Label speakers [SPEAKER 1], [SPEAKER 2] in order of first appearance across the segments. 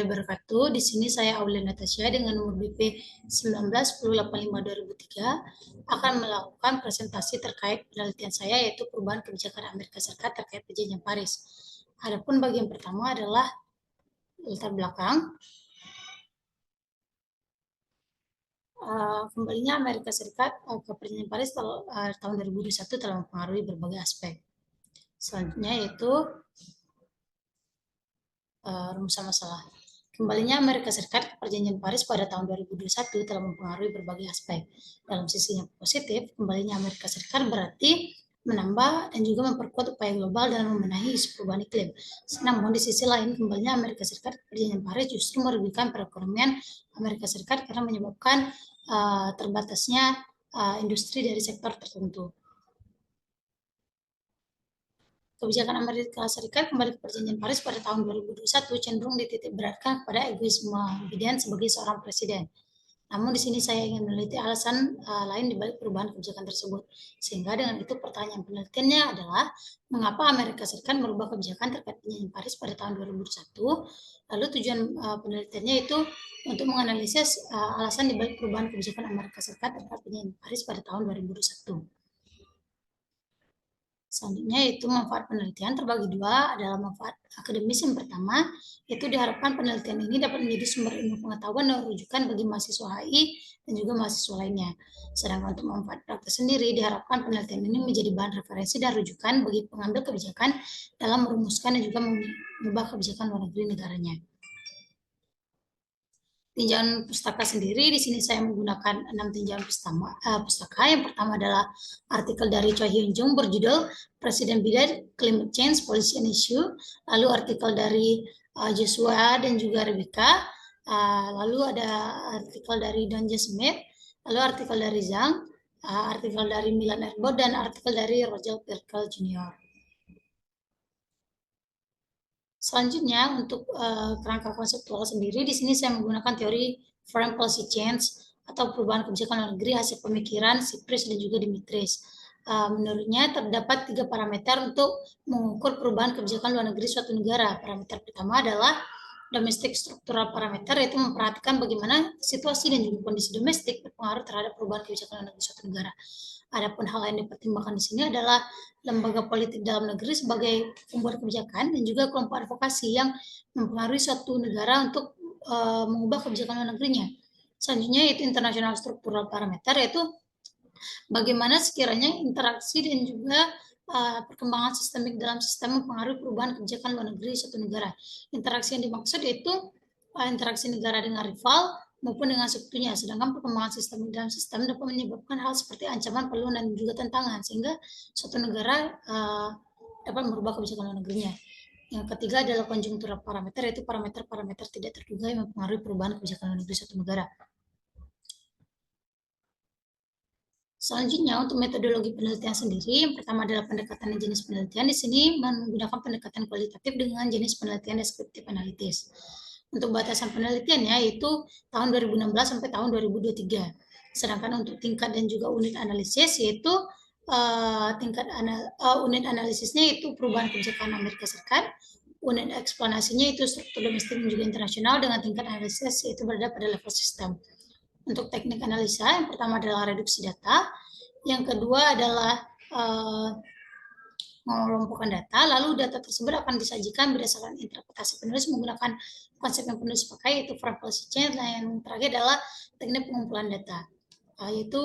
[SPEAKER 1] Wabarakatuh. Di sini saya Aulia Natasha dengan nomor BP 191085-2003 akan melakukan presentasi terkait penelitian saya yaitu perubahan kebijakan Amerika Serikat terkait perjanjian Paris. Adapun bagian pertama adalah latar belakang. Kembalinya Amerika Serikat ke perjanjian Paris tahun 2021 telah mempengaruhi berbagai aspek. Selanjutnya yaitu rumusan masalah. Kembalinya Amerika Serikat ke perjanjian Paris pada tahun 2021 telah mempengaruhi berbagai aspek. Dalam sisi yang positif, kembalinya Amerika Serikat berarti menambah dan juga memperkuat upaya global dalam membenahi isu perubahan iklim. Namun di sisi lain, kembalinya Amerika Serikat ke perjanjian Paris justru merugikan perekonomian Amerika Serikat karena menyebabkan terbatasnya industri dari sektor tertentu. Kebijakan Amerika Serikat kembali ke perjanjian Paris pada tahun 2021 cenderung dititik beratkan kepada egoisme Biden sebagai seorang presiden. Namun di sini saya ingin meneliti alasan lain di balik perubahan kebijakan tersebut. Sehingga dengan itu pertanyaan penelitiannya adalah mengapa Amerika Serikat merubah kebijakan terkait perjanjian Paris pada tahun 2021? Lalu tujuan penelitiannya itu untuk menganalisis alasan di balik perubahan kebijakan Amerika Serikat terkait perjanjian Paris pada tahun 2021. Selanjutnya yaitu manfaat penelitian terbagi dua adalah manfaat akademis yang pertama, yaitu diharapkan penelitian ini dapat menjadi sumber ilmu pengetahuan dan rujukan bagi mahasiswa HI dan juga mahasiswa lainnya. Sedangkan untuk manfaat praktis sendiri, diharapkan penelitian ini menjadi bahan referensi dan rujukan bagi pengambil kebijakan dalam merumuskan dan juga mengubah kebijakan luar negeri negaranya. Tinjauan pustaka sendiri, di sini saya menggunakan 6 tinjauan pustaka. Yang pertama adalah artikel dari Choi Hyun Jung berjudul Presiden Biden Climate Change Policy and Issue, lalu artikel dari Joshua dan juga Rebecca, lalu ada artikel dari Don J. Smith, lalu artikel dari Zhang, artikel dari Milan Erbot, dan artikel dari Roger Pirkel Jr. Selanjutnya untuk kerangka konseptual sendiri, di sini saya menggunakan teori Foreign Policy Change atau perubahan kebijakan luar negeri hasil pemikiran Sipris dan juga Dimitris. Menurutnya terdapat 3 parameter untuk mengukur perubahan kebijakan luar negeri suatu negara. Parameter pertama adalah domestic structural parameter, yaitu memperhatikan bagaimana situasi dan juga kondisi domestik berpengaruh terhadap perubahan kebijakan luar negeri suatu negara. Adapun hal yang dipertimbangkan di sini adalah lembaga politik dalam negeri sebagai pembuat kebijakan dan juga kelompok advokasi yang mempengaruhi suatu negara untuk mengubah kebijakan luar negerinya. Selanjutnya yaitu international structural parameter, yaitu bagaimana sekiranya interaksi dan juga perkembangan sistemik dalam sistem mempengaruhi perubahan kebijakan luar negeri suatu negara. Interaksi yang dimaksud yaitu interaksi negara dengan rival maupun dengan sekutunya, sedangkan perkembangan sistem dalam sistem dapat menyebabkan hal seperti ancaman, peluang, dan juga tantangan, sehingga suatu negara dapat merubah kebijakan luar negerinya. Yang ketiga adalah konjunktural parameter, yaitu parameter-parameter tidak terduga yang mempengaruhi perubahan kebijakan luar negeri suatu negara. Selanjutnya untuk metodologi penelitian sendiri, yang pertama adalah pendekatan jenis penelitian. Di sini menggunakan pendekatan kualitatif dengan jenis penelitian deskriptif analitis. Untuk batasan penelitiannya yaitu tahun 2016 sampai tahun 2023. Sedangkan untuk tingkat dan juga unit analisis yaitu unit analisisnya itu perubahan kebijakan Amerika Serikat, unit eksplanasinya itu struktur domestik dan juga internasional, dengan tingkat analisis yaitu berada pada level sistem. Untuk teknik analisa, yang pertama adalah reduksi data, yang kedua adalah mengelompokkan data, lalu data tersebut akan disajikan berdasarkan interpretasi penulis menggunakan konsep yang penulis pakai, yaitu Foreign Policy Change, dan yang terakhir adalah teknik pengumpulan data, yaitu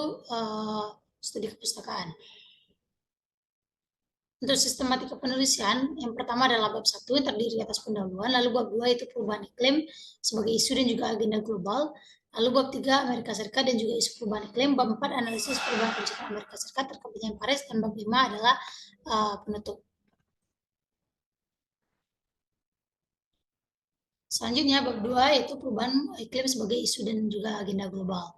[SPEAKER 1] studi kepustakaan. Untuk sistematika penulisan, yang pertama adalah bab 1 yang terdiri atas pendahuluan, lalu bab 2 itu perubahan iklim sebagai isu dan juga agenda global, lalu bab 3 Amerika Serikat dan juga isu perubahan iklim, bab 4 analisis perubahan kebijakan Amerika Serikat terkait perjanjian Paris, dan bab 5 adalah penutup. Selanjutnya bab 2 yaitu perubahan iklim sebagai isu dan juga agenda global.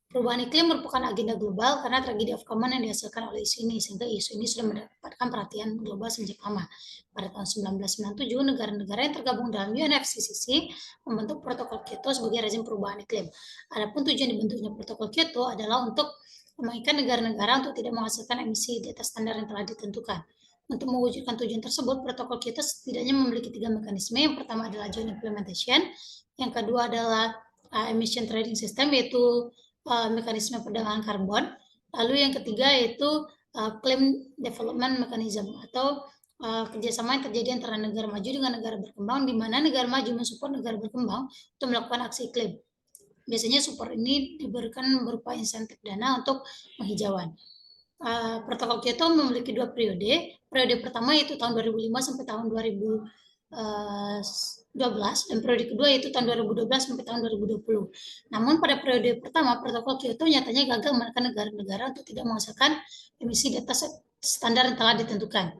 [SPEAKER 1] Perubahan iklim merupakan agenda global karena tragedi of common yang dihasilkan oleh isu ini, sehingga isu ini sudah mendapatkan perhatian global sejak lama. Pada tahun 1997, negara-negara yang tergabung dalam UNFCCC membentuk protokol Kyoto sebagai rezim perubahan iklim. Adapun tujuan dibentuknya protokol Kyoto adalah untuk mengikat negara-negara untuk tidak menghasilkan emisi di atas standar yang telah ditentukan. Untuk mewujudkan tujuan tersebut, protokol Kyoto setidaknya memiliki 3 mekanisme. Yang pertama adalah joint implementation, yang kedua adalah emission trading system, yaitu mekanisme perdagangan karbon. Lalu yang ketiga yaitu claim development mechanism, atau kerjasama yang terjadi antara negara maju dengan negara berkembang, di mana negara maju mensupport negara berkembang untuk melakukan aksi iklim. Biasanya support ini diberikan berupa insentif dana untuk penghijauan. Protokol Kyoto memiliki 2 periode. Periode pertama yaitu tahun 2005 sampai tahun 2012, dan periode kedua yaitu tahun 2012 sampai tahun 2020. Namun pada periode pertama, Protokol Kyoto nyatanya gagal menekan negara-negara untuk tidak menghasilkan emisi di atas standar yang telah ditentukan.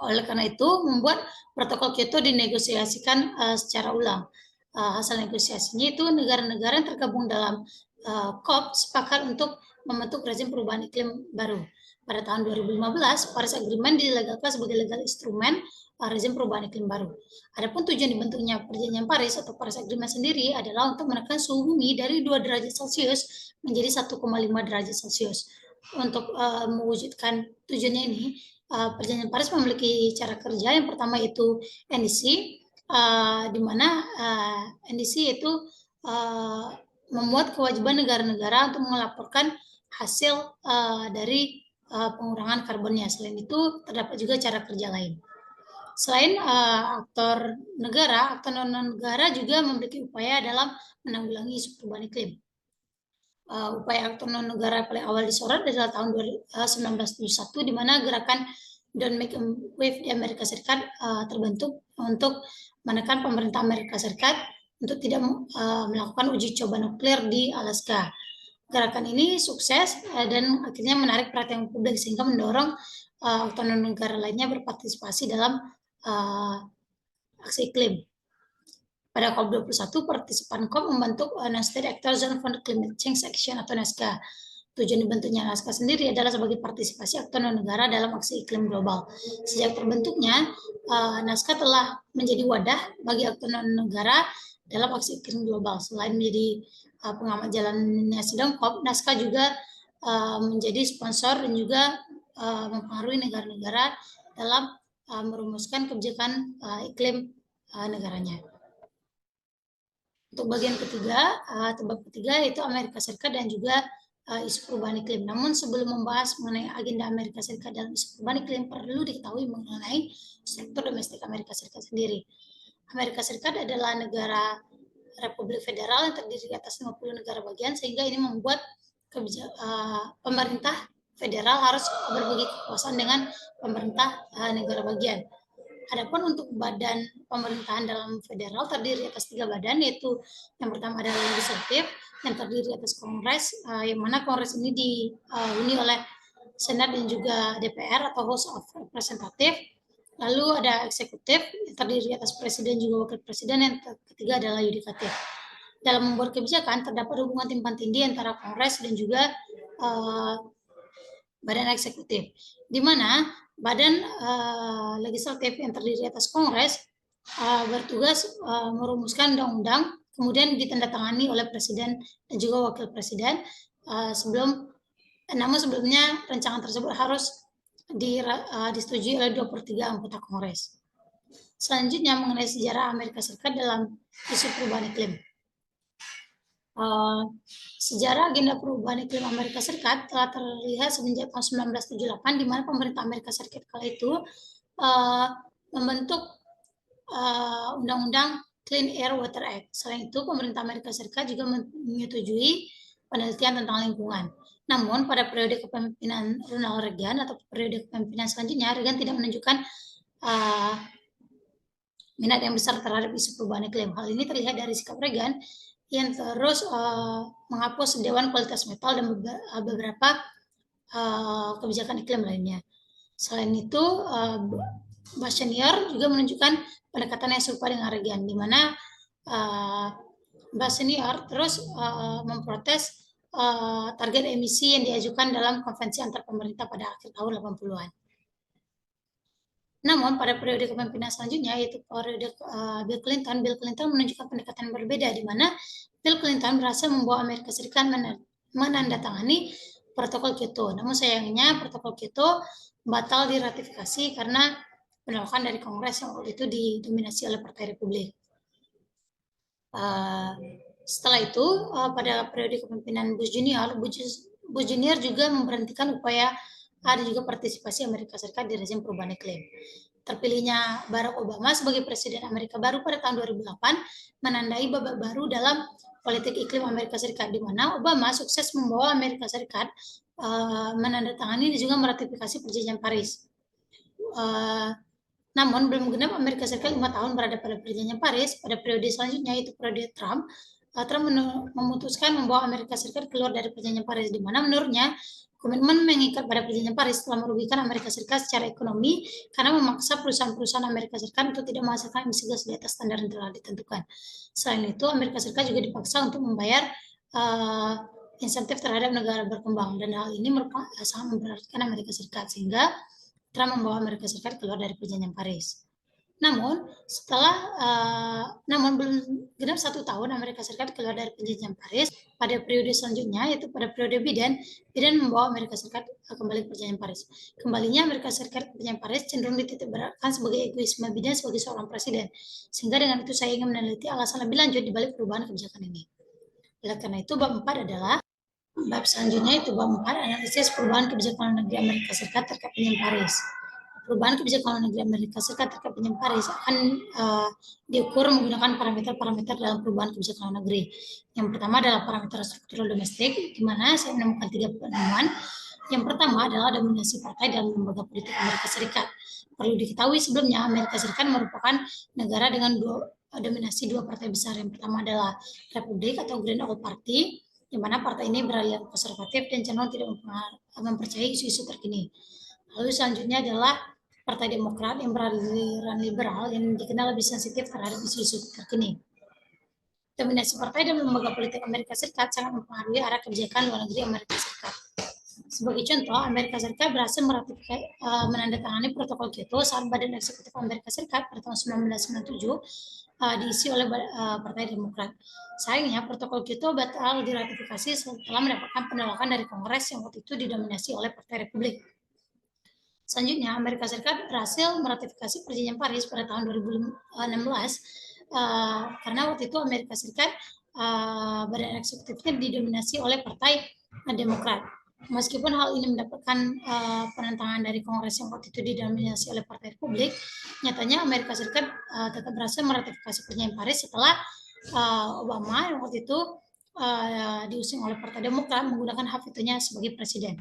[SPEAKER 1] Oleh karena itu, membuat Protokol Kyoto dinegosiasikan secara ulang. Hasil negosiasinya itu negara-negara yang tergabung dalam COP sepakat untuk membentuk rezim perubahan iklim baru. Pada tahun 2015, Paris Agreement dilegalkan sebagai legal instrumen rezim perubahan iklim baru. Adapun tujuan dibentuknya Perjanjian Paris atau Paris Agreement sendiri adalah untuk menekan suhu bumi dari 2 derajat Celcius menjadi 1,5 derajat Celcius. Untuk mewujudkan tujuannya ini, Perjanjian Paris memiliki cara kerja. Yang pertama itu NDC, di mana NDC itu memuat kewajiban negara-negara untuk melaporkan hasil dari pengurangan karbonnya. Selain itu, terdapat juga cara kerja lain. Selain aktor negara, aktor non-negara juga memiliki upaya dalam menanggulangi isu perubahan iklim. Upaya aktor non-negara paling awal disorot adalah tahun 1971, di mana gerakan Don't Make a Wave di Amerika Serikat terbentuk untuk menekan pemerintah Amerika Serikat untuk tidak melakukan uji coba nuklir di Alaska. Gerakan ini sukses dan akhirnya menarik perhatian publik sehingga mendorong aktor non-negara lainnya berpartisipasi dalam aksi iklim. Pada COP21, partisipan COP membentuk Non-State Actors on Climate Change Action atau NASCA. Tujuan dibentuknya NASCA sendiri adalah sebagai partisipasi aktor non-negara dalam aksi iklim global. Sejak terbentuknya, NASCA telah menjadi wadah bagi aktor non-negara dalam aksi iklim global. Selain menjadi pengamat jalannya sidang COP, NASCA juga menjadi sponsor dan juga mempengaruhi negara-negara dalam merumuskan kebijakan iklim negaranya. Untuk bagian ketiga, bab ketiga yaitu Amerika Serikat dan juga isu perubahan iklim. Namun sebelum membahas mengenai agenda Amerika Serikat dalam isu perubahan iklim, perlu diketahui mengenai struktur domestik Amerika Serikat sendiri. Amerika Serikat adalah negara Republik Federal yang terdiri atas 50 negara bagian, sehingga ini membuat pemerintah federal harus berbagi kekuasaan dengan pemerintah negara bagian. Adapun untuk badan pemerintahan dalam federal terdiri atas 3 badan, yaitu yang pertama adalah legislatif yang terdiri atas Kongres, yang mana Kongres ini dihuni oleh Senat dan juga DPR atau House of Representative. Lalu ada eksekutif yang terdiri atas presiden juga wakil presiden, yang ketiga adalah yudikatif. Dalam membuat kebijakan terdapat hubungan timpang tindih antara Kongres dan juga badan eksekutif, di mana badan legislatif yang terdiri atas Kongres bertugas merumuskan undang-undang, kemudian ditandatangani oleh presiden dan juga wakil presiden. Namun sebelumnya rancangan tersebut harus disetujui oleh 2/3 anggota Kongres. Selanjutnya mengenai sejarah Amerika Serikat dalam isu perubahan iklim. Sejarah agenda perubahan iklim Amerika Serikat telah terlihat semenjak tahun 1978, di mana pemerintah Amerika Serikat kala itu membentuk Undang-Undang Clean Air Water Act. Selain itu, pemerintah Amerika Serikat juga menyetujui penelitian tentang lingkungan. Namun, pada periode kepemimpinan Ronald Reagan atau periode kepemimpinan selanjutnya, Reagan tidak menunjukkan minat yang besar terhadap isu perubahan iklim. Hal ini terlihat dari sikap Reagan yang terus menghapus Dewan Kualitas Metal dan beberapa kebijakan iklim lainnya. Selain itu, Bush Senior juga menunjukkan pendekatan yang serupa dengan Reagan, di mana Bush Senior terus memprotes target emisi yang diajukan dalam konvensi antar pemerintah pada akhir tahun 80-an. Namun pada periode kepemimpinan selanjutnya, yaitu periode Bill Clinton menunjukkan pendekatan yang berbeda, di mana Bill Clinton berhasil membawa Amerika Serikat menandatangani Protokol Kyoto. Namun sayangnya Protokol Kyoto batal diratifikasi karena penolakan dari Kongres yang waktu itu didominasi oleh Partai Republik. Setelah itu, pada periode kepemimpinan Bush Junior juga memberhentikan upaya ada juga partisipasi Amerika Serikat di rezim perubahan iklim. Terpilihnya Barack Obama sebagai Presiden Amerika baru pada tahun 2008 menandai babak baru dalam politik iklim Amerika Serikat, di mana Obama sukses membawa Amerika Serikat menandatangani dan juga meratifikasi Perjanjian Paris. Namun belum genap Amerika Serikat 5 tahun berada pada Perjanjian Paris. Pada periode selanjutnya, yaitu periode Trump memutuskan membawa Amerika Serikat keluar dari Perjanjian Paris, di mana menurutnya komitmen mengikat pada Perjanjian Paris telah merugikan Amerika Serikat secara ekonomi karena memaksa perusahaan-perusahaan Amerika Serikat untuk tidak menghasilkan emisi gas di atas standar yang telah ditentukan. Selain itu, Amerika Serikat juga dipaksa untuk membayar insentif terhadap negara berkembang, dan hal ini sangat memberatkan Amerika Serikat, sehingga Trump membawa Amerika Serikat keluar dari Perjanjian Paris. Namun belum genap 1 tahun Amerika Serikat keluar dari Perjanjian Paris. Pada periode selanjutnya, yaitu pada periode Biden membawa Amerika Serikat kembali ke Perjanjian Paris. Kembalinya Amerika Serikat ke Perjanjian Paris cenderung dititikberatkan sebagai egoisme Biden sebagai seorang presiden, sehingga dengan itu saya ingin meneliti alasan lebih lanjut di balik perubahan kebijakan ini. Oleh karena itu, bab 4 adalah bab selanjutnya, itu bab 4, analisis perubahan kebijakan luar negeri Amerika Serikat terkait Perjanjian Paris. Perubahan kebijakan luar negeri Amerika Serikat terkait Perjanjian Paris akan diukur menggunakan parameter-parameter dalam perubahan kebijakan luar negeri. Yang pertama adalah parameter struktural domestik, di mana saya menemukan 3 penemuan. Yang pertama adalah dominasi partai dalam lembaga politik Amerika Serikat. Perlu diketahui sebelumnya, Amerika Serikat merupakan negara dengan dominasi 2 partai besar. Yang pertama adalah Republik atau Grand Old Party, di mana partai ini beraliran konservatif dan cenderung tidak mempercayai isu-isu terkini. Lalu selanjutnya adalah Partai Demokrat yang beraliran liberal yang dikenal lebih sensitif terhadap isu-isu terkini. Dominasi partai dan lembaga politik Amerika Serikat sangat mempengaruhi arah kebijakan luar negeri Amerika Serikat. Sebagai contoh, Amerika Serikat berhasil menandatangani Protokol Kyoto saat Badan Eksekutif Amerika Serikat pada tahun 1997 diisi oleh Partai Demokrat. Sayangnya, Protokol Kyoto batal diratifikasi setelah mendapatkan penolakan dari Kongres yang waktu itu didominasi oleh Partai Republik. Selanjutnya, Amerika Serikat berhasil meratifikasi Perjanjian Paris pada tahun 2016 karena waktu itu Amerika Serikat badan eksekutifnya didominasi oleh Partai Demokrat. Meskipun hal ini mendapatkan penentangan dari Kongres yang waktu itu didominasi oleh Partai Republik, nyatanya Amerika Serikat tetap berhasil meratifikasi Perjanjian Paris setelah Obama yang waktu itu diusung oleh Partai Demokrat menggunakan hak vetonya sebagai presiden.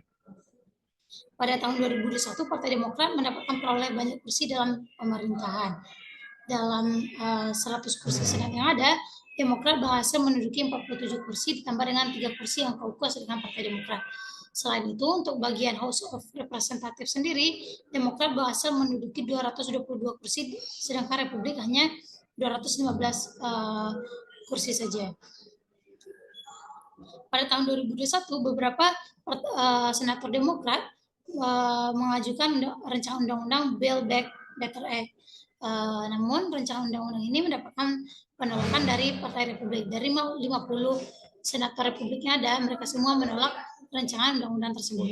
[SPEAKER 1] Pada tahun 2021, Partai Demokrat mendapatkan peroleh banyak kursi dalam pemerintahan. Dalam 100 kursi Senat yang ada, Demokrat berhasil menduduki 47 kursi ditambah dengan 3 kursi yang kaukus dengan Partai Demokrat. Selain itu, untuk bagian House of Representatives sendiri, Demokrat berhasil menduduki 222 kursi, sedangkan Republik hanya 215 kursi saja. Pada tahun 2021, beberapa senator Demokrat mengajukan rencana undang-undang Build Back Better Act. Namun rencana undang-undang ini mendapatkan penolakan dari Partai Republik. Dari 50 senator Republiknya ada, mereka semua menolak rancangan undang-undang tersebut.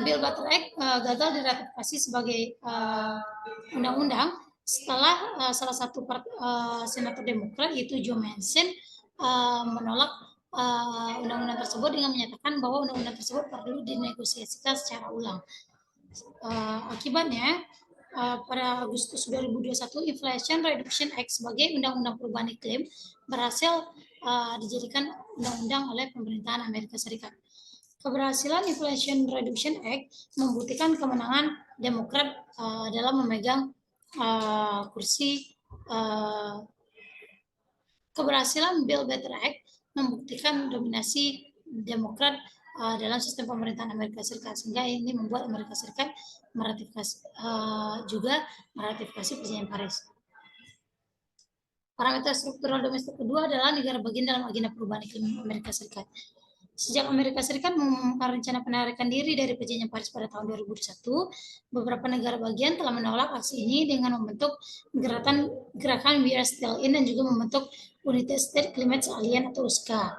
[SPEAKER 1] Build Better Act gagal diratifikasi sebagai undang-undang setelah salah satu senator Demokrat, yaitu Joe Manchin, menolak undang-undang tersebut dengan menyatakan bahwa undang-undang tersebut perlu dinegosiasikan secara ulang. Akibatnya, pada Agustus 2021, Inflation Reduction Act sebagai undang-undang perubahan iklim berhasil dijadikan undang-undang oleh pemerintahan Amerika Serikat. Keberhasilan Inflation Reduction Act membuktikan kemenangan Demokrat dalam memegang kursi. Keberhasilan Build Better Act membuktikan dominasi Demokrat dalam sistem pemerintahan Amerika Serikat, sehingga ini membuat Amerika Serikat meratifikasi Perjanjian Paris. Parameter struktural domestik kedua adalah negara bagian dalam agenda perubahan iklim Amerika Serikat. Sejak Amerika Serikat mengumumkan rencana penarikan diri dari Perjanjian Paris pada tahun 2021, beberapa negara bagian telah menolak aksi ini dengan membentuk gerakan We Are Still In dan juga membentuk United States Climate Alliance atau USCA.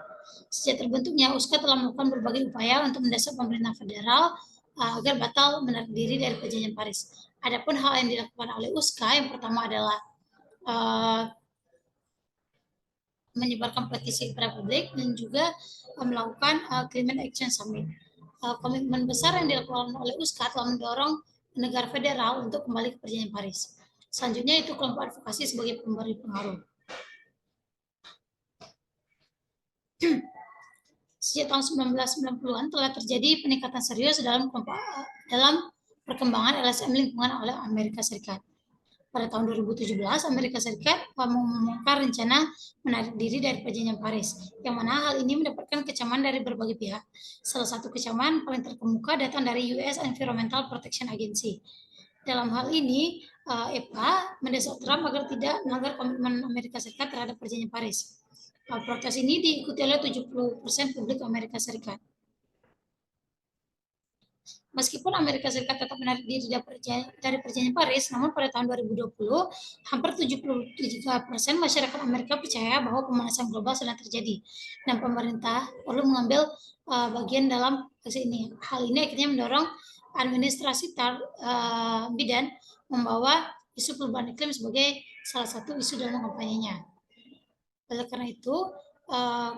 [SPEAKER 1] Sejak terbentuknya, USKA telah melakukan berbagai upaya untuk mendesak pemerintah federal agar batal menarik diri dari Perjanjian Paris. Adapun hal yang dilakukan oleh USKA, yang pertama adalah menyebarkan petisi kepada publik dan juga melakukan Climate Action Summit. Komitmen besar yang dilakukan oleh USKA telah mendorong negara federal untuk kembali ke Perjanjian Paris. Selanjutnya itu kelompok advokasi sebagai pemberi pengaruh. Sejak tahun 1990-an telah terjadi peningkatan serius dalam perkembangan LSM lingkungan oleh Amerika Serikat. Pada tahun 2017, Amerika Serikat mengumumkan rencana menarik diri dari Perjanjian Paris, yang mana hal ini mendapatkan kecaman dari berbagai pihak. Salah satu kecaman paling terkemuka datang dari US Environmental Protection Agency. Dalam hal ini, EPA mendesak Trump agar tidak melanggar komitmen Amerika Serikat terhadap Perjanjian Paris. Protes ini diikuti oleh 70% publik Amerika Serikat. Meskipun Amerika Serikat tetap menarik diri dari Perjanjian Paris, namun pada tahun 2020, hampir 73% masyarakat Amerika percaya bahwa pemanasan global sedang terjadi, dan pemerintah perlu mengambil bagian dalam aksi ini. Hal ini akhirnya mendorong administrasi Biden membawa isu perubahan iklim sebagai salah satu isu dalam kampanyenya. Oleh karena itu,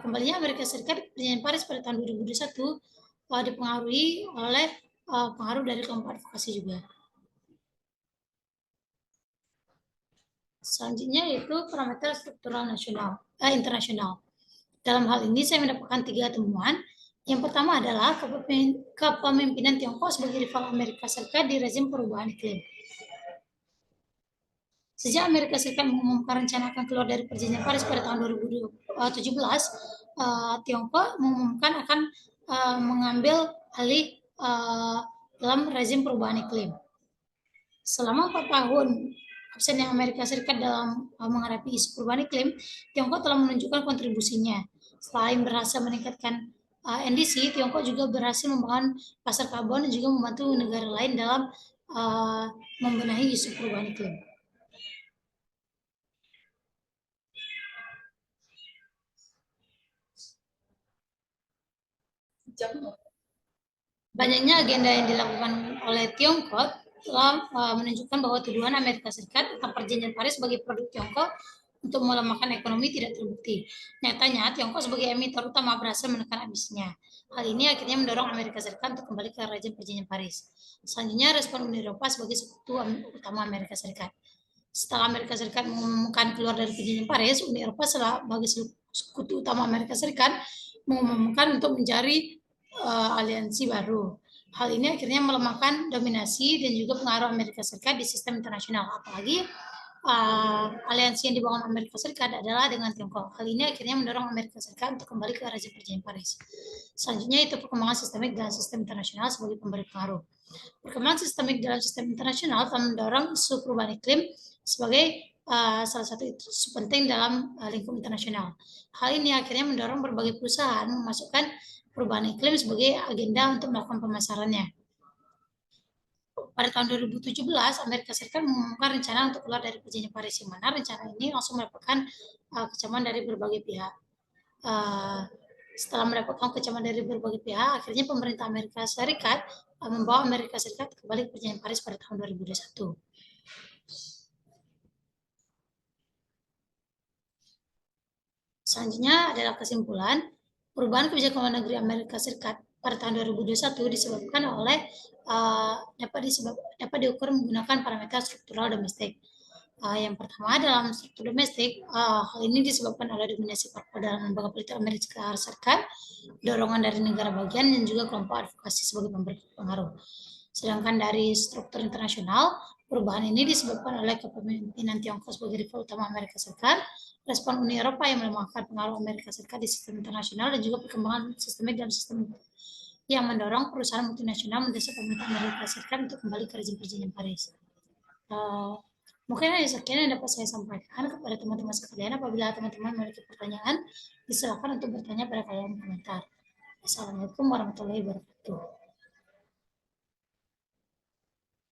[SPEAKER 1] kembalinya Amerika Serikat ke Perjanjian Paris pada tahun 2021 dipengaruhi oleh pengaruh dari kelompok advokasi juga. Selanjutnya yaitu parameter struktural internasional. Dalam hal ini saya mendapatkan 3 temuan. Yang pertama adalah kepemimpinan Tiongkok sebagai rival Amerika Serikat di rezim perubahan iklim. Sejak Amerika Serikat mengumumkan rencana akan keluar dari Perjanjian Paris pada tahun 2017, Tiongkok mengumumkan akan mengambil alih dalam rezim perubahan iklim. Selama 4 tahun absennya Amerika Serikat dalam menghadapi isu perubahan iklim, Tiongkok telah menunjukkan kontribusinya. Selain berhasil meningkatkan NDC, Tiongkok juga berhasil membangun pasar karbon dan juga membantu negara lain dalam membenahi isu perubahan iklim. Banyaknya agenda yang dilakukan oleh Tiongkok telah menunjukkan bahwa tuduhan Amerika Serikat tentang Perjanjian Paris sebagai produk Tiongkok untuk melemahkan ekonomi tidak terbukti. Nyatanya, Tiongkok sebagai emitor utama berhasil menekan emisinya. Hal ini akhirnya mendorong Amerika Serikat untuk kembali ke rezim Perjanjian Paris. Selanjutnya, respon Uni Eropa sebagai sekutu utama Amerika Serikat. Setelah Amerika Serikat mengumumkan keluar dari Perjanjian Paris, Uni Eropa sebagai sekutu utama Amerika Serikat mengumumkan untuk mencari aliansi baru. Hal ini akhirnya melemahkan dominasi dan juga pengaruh Amerika Serikat di sistem internasional. Apalagi aliansi yang dibangun Amerika Serikat adalah dengan Tiongkok. Hal ini akhirnya mendorong Amerika Serikat untuk kembali ke rezim Perjanjian Paris. Selanjutnya itu perkembangan sistemik dalam sistem internasional sebagai pemberi pengaruh. Perkembangan sistemik dalam sistem internasional telah mendorong isu perubahan iklim sebagai salah satu isu penting dalam lingkup internasional. Hal ini akhirnya mendorong berbagai perusahaan memasukkan perubahan iklim sebagai agenda untuk melakukan pemasarannya. Pada tahun 2017, Amerika Serikat mengumumkan rencana untuk keluar dari Perjanjian Paris, yang mana rencana ini langsung mendapatkan kecaman dari berbagai pihak. Setelah mendapatkan kecaman dari berbagai pihak, akhirnya pemerintah Amerika Serikat membawa Amerika Serikat kembali ke Perjanjian Paris pada tahun 2021. Selanjutnya adalah kesimpulan. Perubahan kebijakan luar negeri Amerika Serikat pada tahun 2021 disebabkan oleh dapat diukur menggunakan parameter struktural domestik. Yang pertama dalam struktur domestik, hal ini disebabkan oleh dominasi parpol dalam lembaga politik Amerika Serikat, dorongan dari negara bagian dan juga kelompok advokasi sebagai pemberi pengaruh. Sedangkan dari struktur internasional, perubahan ini disebabkan oleh kepemimpinan Tiongkok sebagai rival utama Amerika Serikat, respon Uni Eropa yang melemahkan pengaruh Amerika Serikat di sistem internasional, dan juga perkembangan sistemik dalam sistem yang mendorong perusahaan multinasional mendesak pemerintah Amerika Serikat untuk kembali ke rezim Perjanjian Paris. Mungkin hanya sekian yang dapat saya sampaikan kepada teman-teman sekalian. Apabila teman-teman memiliki pertanyaan, silakan untuk bertanya pada kolom komentar. Assalamualaikum warahmatullahi wabarakatuh.